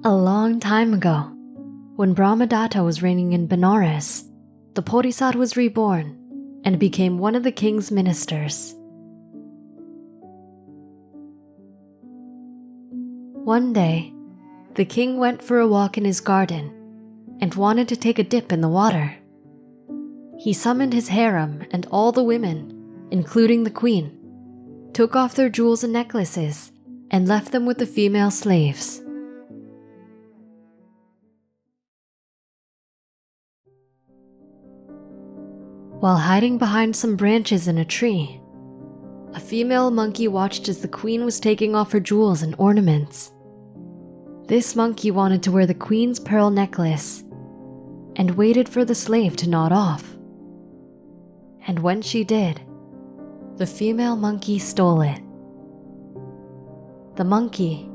A long time ago, when Brahmadatta was reigning in Benares, the Bodhisattva was reborn and became one of the king's ministers. One day, the king went for a walk in his garden and wanted to take a dip in the water. He summoned his harem, and all the women, including the queen, took off their jewels and necklaces and left them with the female slaves. While hiding behind some branches in a tree, a female monkey watched as the queen was taking off her jewels and ornaments. This monkey wanted to wear the queen's pearl necklace and waited for the slave to nod off. And when she did, the female monkey stole it. The monkey,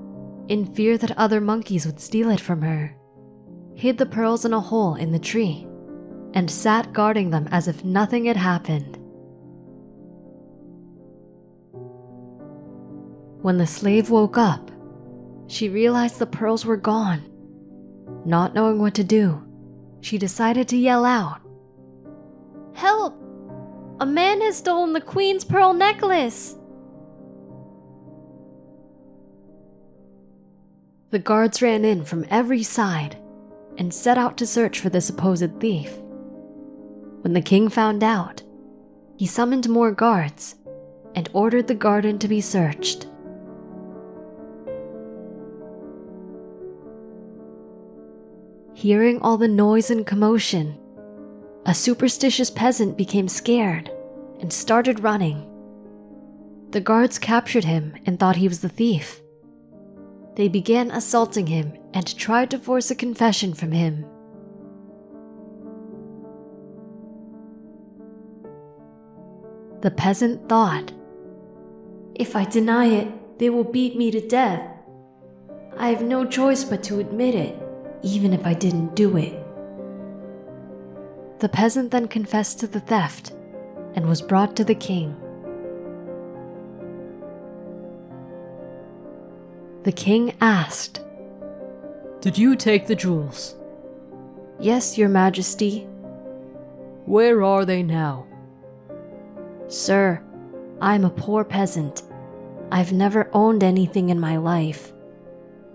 in fear that other monkeys would steal it from her, hid the pearls in a hole in the tree and sat guarding them as if nothing had happened. When the slave woke up, she realized the pearls were gone. Not knowing what to do, she decided to yell out, "Help! A man has stolen the queen's pearl necklace!" The guards ran in from every side and set out to search for the supposed thief. When the king found out, he summoned more guards and ordered the garden to be searched. Hearing all the noise and commotion, a superstitious peasant became scared and started running. The guards captured him and thought he was the thief. They began assaulting him and tried to force a confession from him. The peasant thought, "If I deny it, they will beat me to death. I have no choice but to admit it, even if I didn't do it." The peasant then confessed to the theft and was brought to the king. The king asked, "Did you take the jewels?" "Yes, your majesty." "Where are they now?" "Sir, I'm a poor peasant. I've never owned anything in my life.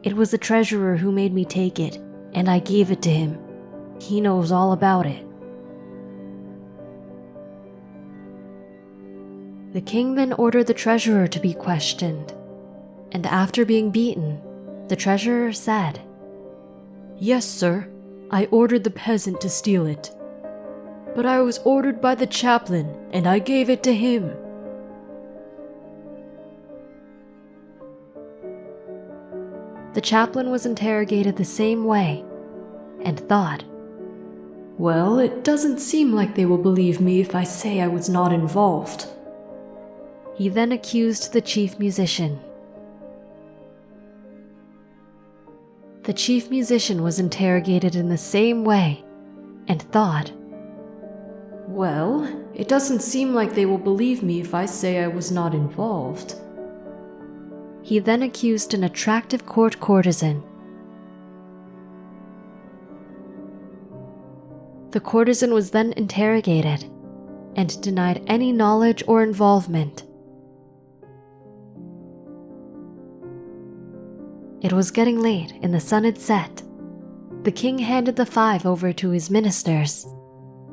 It was the treasurer who made me take it, and I gave it to him. He knows all about it." The king then ordered the treasurer to be questioned, and after being beaten, the treasurer said, "Yes, sir, I ordered the peasant to steal it. But I was ordered by the chaplain, and I gave it to him." The chaplain was interrogated the same way and thought, "Well, it doesn't seem like they will believe me if I say I was not involved." He then accused the chief musician. The chief musician was interrogated in the same way and thought, "Well, it doesn't seem like they will believe me if I say I was not involved." He then accused an attractive court courtesan. The courtesan was then interrogated and denied any knowledge or involvement. It was getting late and the sun had set. The king handed the 5 over to his ministers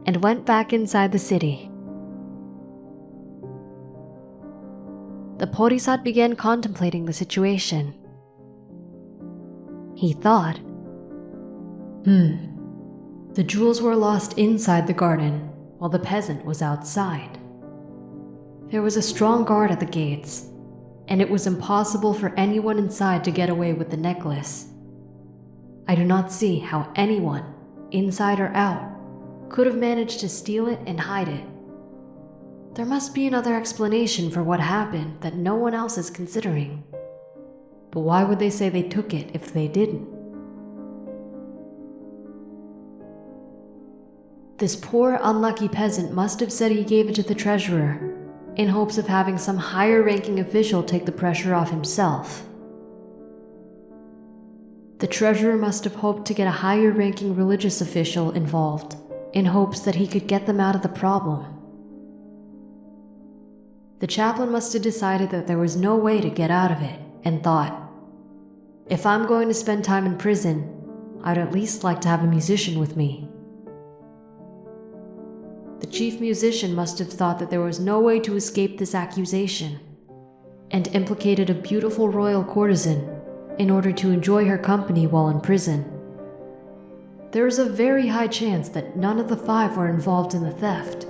and went back inside the city. The Bodhisattva began contemplating the situation. He thought, the jewels were lost inside the garden while the peasant was outside. There was a strong guard at the gates, and it was impossible for anyone inside to get away with the necklace. I do not see how anyone, inside or out, could have managed to steal it and hide it. There must be another explanation for what happened that no one else is considering. But why would they say they took it if they didn't? This poor, unlucky peasant must have said he gave it to the treasurer in hopes of having some higher-ranking official take the pressure off himself. The treasurer must have hoped to get a higher-ranking religious official involved, in hopes that he could get them out of the problem. The chaplain must have decided that there was no way to get out of it, and thought, if I'm going to spend time in prison, I'd at least like to have a musician with me. The chief musician must have thought that there was no way to escape this accusation, and implicated a beautiful royal courtesan in order to enjoy her company while in prison. There is a very high chance that none of the 5 were involved in the theft.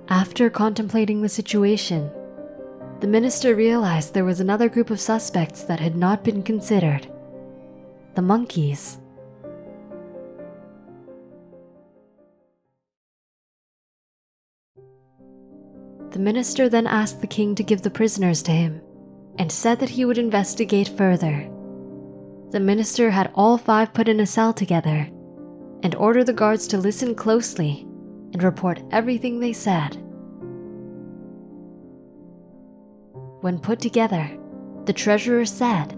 After contemplating the situation, the minister realized there was another group of suspects that had not been considered: the monkeys. The minister then asked the king to give the prisoners to him, and said that he would investigate further. The minister had all 5 put in a cell together, and ordered the guards to listen closely and report everything they said. When put together, the treasurer said,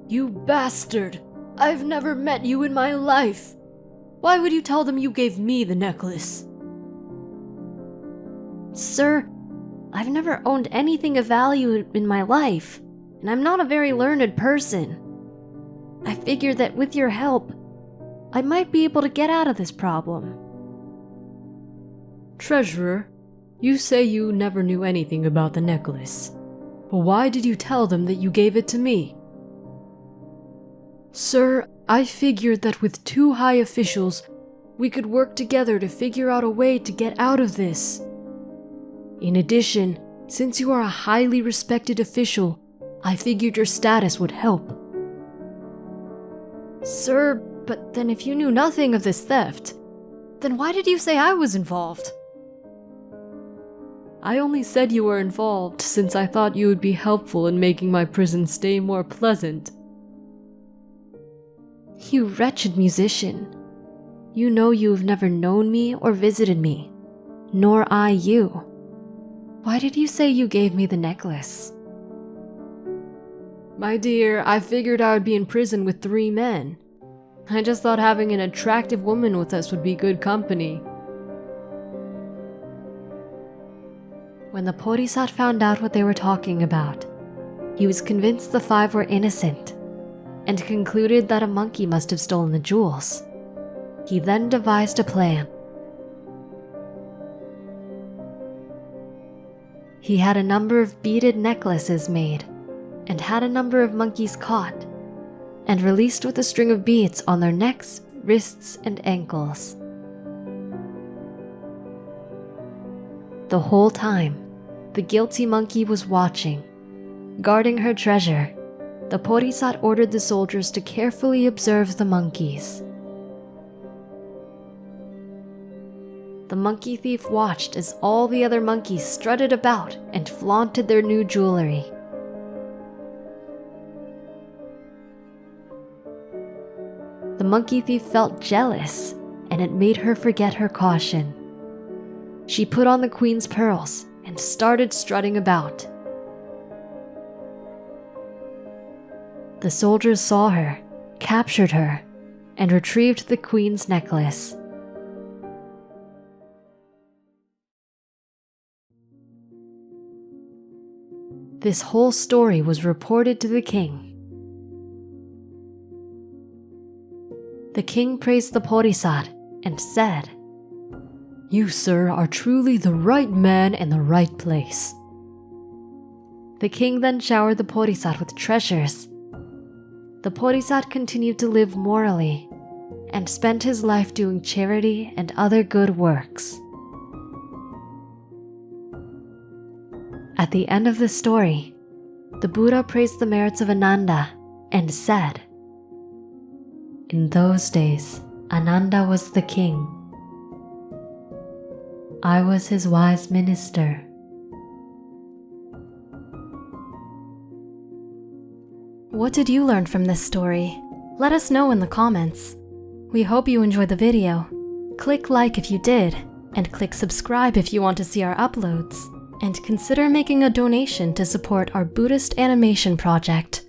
You bastard! I've never met you in my life! Why would you tell them you gave me the necklace? Sir, I've never owned anything of value in my life, and I'm not a very learned person. I figured that with your help, I might be able to get out of this problem. Treasurer, you say you never knew anything about the necklace. But why did you tell them that you gave it to me? Sir, I figured that with 2 high officials, we could work together to figure out a way to get out of this. In addition, since you are a highly respected official, I figured your status would help. Sir, but then if you knew nothing of this theft, then why did you say I was involved? I only said you were involved since I thought you would be helpful in making my prison stay more pleasant. You wretched musician. You know you have never known me or visited me, nor I you. Why did you say you gave me the necklace? My dear, I figured I would be in prison with 3 men. I just thought having an attractive woman with us would be good company. When the Porisat found out what they were talking about, he was convinced the 5 were innocent, and concluded that a monkey must have stolen the jewels. He then devised a plan. He had a number of beaded necklaces made, and had a number of monkeys caught, and released with a string of beads on their necks, wrists, and ankles. The whole time, the guilty monkey was watching. Guarding her treasure, the Porisat ordered the soldiers to carefully observe the monkeys. The monkey thief watched as all the other monkeys strutted about and flaunted their new jewelry. The monkey thief felt jealous, and it made her forget her caution. She put on the queen's pearls and started strutting about. The soldiers saw her, captured her, and retrieved the queen's necklace. This whole story was reported to the king. The king praised the Porisat and said, You, sir, are truly the right man in the right place. The king then showered the Porisat with treasures. The Porisat continued to live morally and spent his life doing charity and other good works. At the end of the story, the Buddha praised the merits of Ananda and said, In those days, Ananda was the king. I was his wise minister. What did you learn from this story? Let us know in the comments. We hope you enjoyed the video. Click like if you did, and click subscribe if you want to see our uploads. and consider making a donation to support our Buddhist animation project.